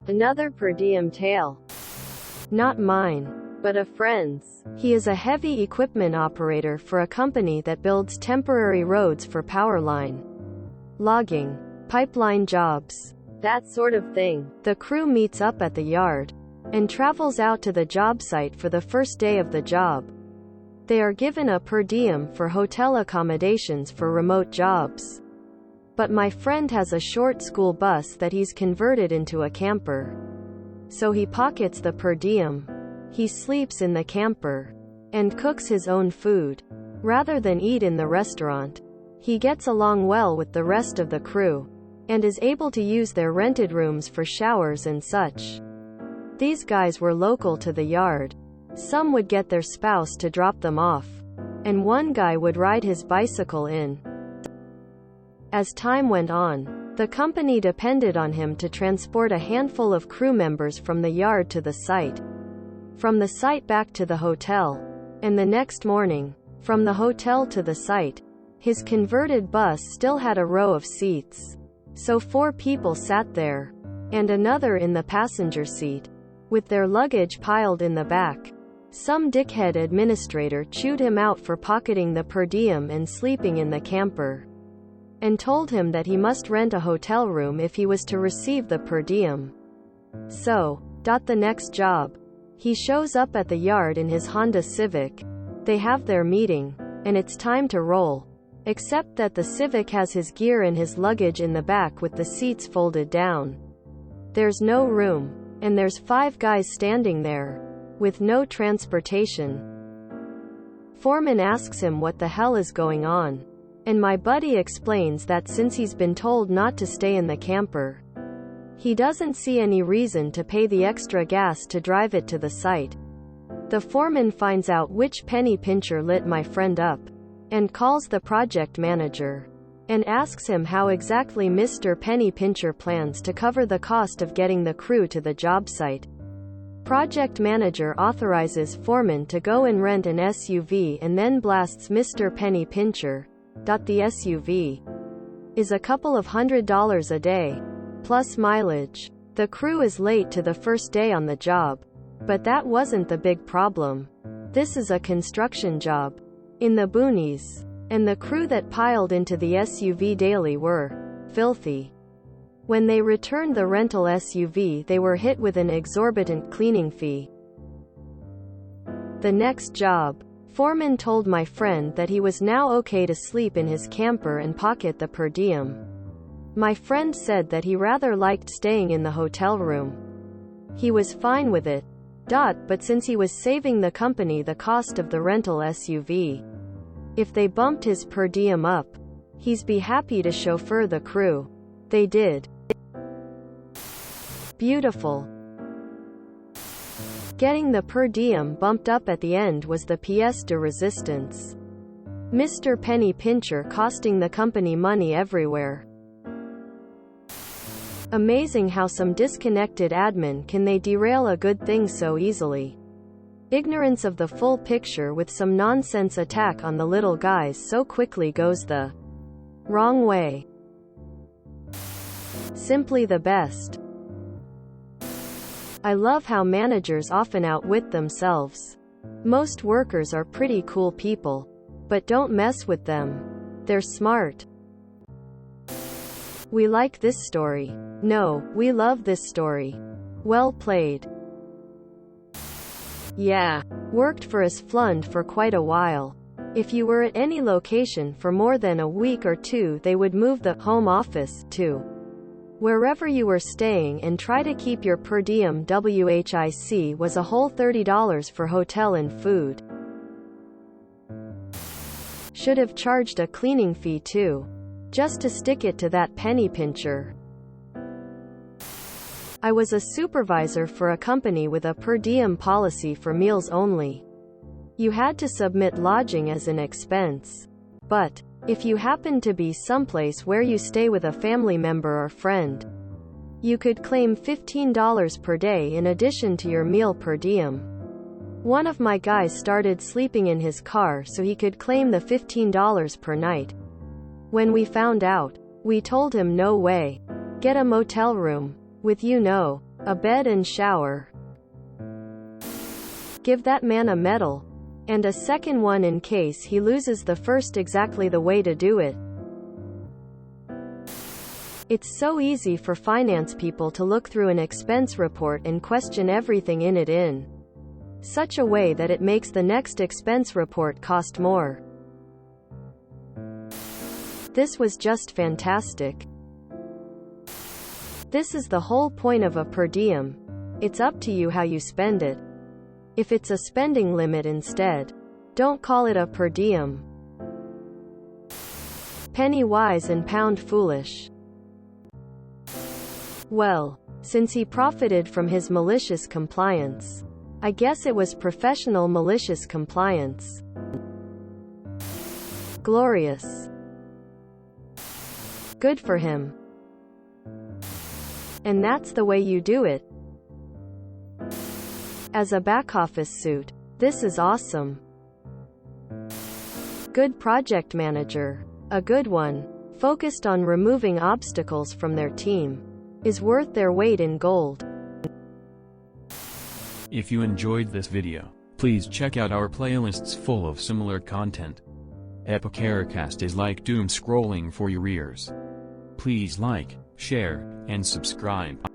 Another per diem tale. Not mine, but a friend's. He is a heavy equipment operator for a company that builds temporary roads for power line, logging, pipeline jobs, that sort of thing. The crew meets up at the yard and travels out to the job site for the first day of the job. They are given a per diem for hotel accommodations for remote jobs. But my friend has a short school bus that he's converted into a camper. So he pockets the per diem. He sleeps in the camper and cooks his own food rather than eat in the restaurant. He gets along well with the rest of the crew and is able to use their rented rooms for showers and such. These guys were local to the yard. Some would get their spouse to drop them off, and one guy would ride his bicycle in. As time went on, the company depended on him to transport a handful of crew members from the yard to the site, from the site back to the hotel, and the next morning, from the hotel to the site. His converted bus still had a row of seats, so 4 people sat there, and another in the passenger seat, with their luggage piled in the back. Some dickhead administrator chewed him out for pocketing the per diem and sleeping in the camper, and told him that he must rent a hotel room if he was to receive the per diem. So, the next job. He shows up at the yard in his Honda Civic. They have their meeting, and it's time to roll. Except that the Civic has his gear and his luggage in the back with the seats folded down. There's no room, and there's 5 guys standing there, with no transportation. Foreman asks him what the hell is going on, and my buddy explains that since he's been told not to stay in the camper, he doesn't see any reason to pay the extra gas to drive it to the site. The foreman finds out which penny pincher lit my friend up, and calls the project manager, and asks him how exactly Mr. Penny Pincher plans to cover the cost of getting the crew to the job site. Project manager authorizes foreman to go and rent an SUV and then blasts Mr. Penny Pincher. The SUV is a couple of $100 a day, plus mileage. The crew is late to the first day on the job, but that wasn't the big problem. This is a construction job in the boonies, and the crew that piled into the SUV daily were filthy. When they returned the rental SUV, they were hit with an exorbitant cleaning fee. The next job, foreman told my friend that he was now okay to sleep in his camper and pocket the per diem. My friend said that he rather liked staying in the hotel room. He was fine with it. But since he was saving the company the cost of the rental SUV, if they bumped his per diem up, he'd be happy to chauffeur the crew. They did. Beautiful. Getting the per diem bumped up at the end was the pièce de résistance. Mr. Penny Pincher costing the company money everywhere. Amazing how some disconnected admin can derail a good thing so easily. Ignorance of the full picture with some nonsense attack on the little guys so quickly goes the wrong way. Simply the best. I love how managers often outwit themselves. Most workers are pretty cool people, but don't mess with them. They're smart. We like this story. No, we love this story. Well played. Yeah. Worked for Flund for quite a while. If you were at any location for more than a week or 2, they would move the home office to wherever you were staying and try to keep your per diem. WHIC was a whole $30 for hotel and food. Should have charged a cleaning fee too, just to stick it to that penny pincher. I was a supervisor for a company with a per diem policy for meals only. You had to submit lodging as an expense. But if you happened to be someplace where you stay with a family member or friend, you could claim $15 per day in addition to your meal per diem. One of my guys started sleeping in his car so he could claim the $15 per night. When we found out, we told him no way. Get a motel room with a bed and shower. Give that man a medal. And a second one in case he loses the first exactly the way to do it. It's so easy for finance people to look through an expense report and question everything in it in such a way that it makes the next expense report cost more. This was just fantastic. This is the whole point of a per diem. It's up to you how you spend it. If it's a spending limit instead, don't call it a per diem. Penny wise and pound foolish. Well, since he profited from his malicious compliance, I guess it was professional malicious compliance. Glorious. Good for him. And that's the way you do it. As a back office suit, this is awesome. Good project manager, a good one, focused on removing obstacles from their team, is worth their weight in gold. If you enjoyed this video, please check out our playlists full of similar content. Epicaricast is like doom scrolling for your ears. Please like, share, and subscribe.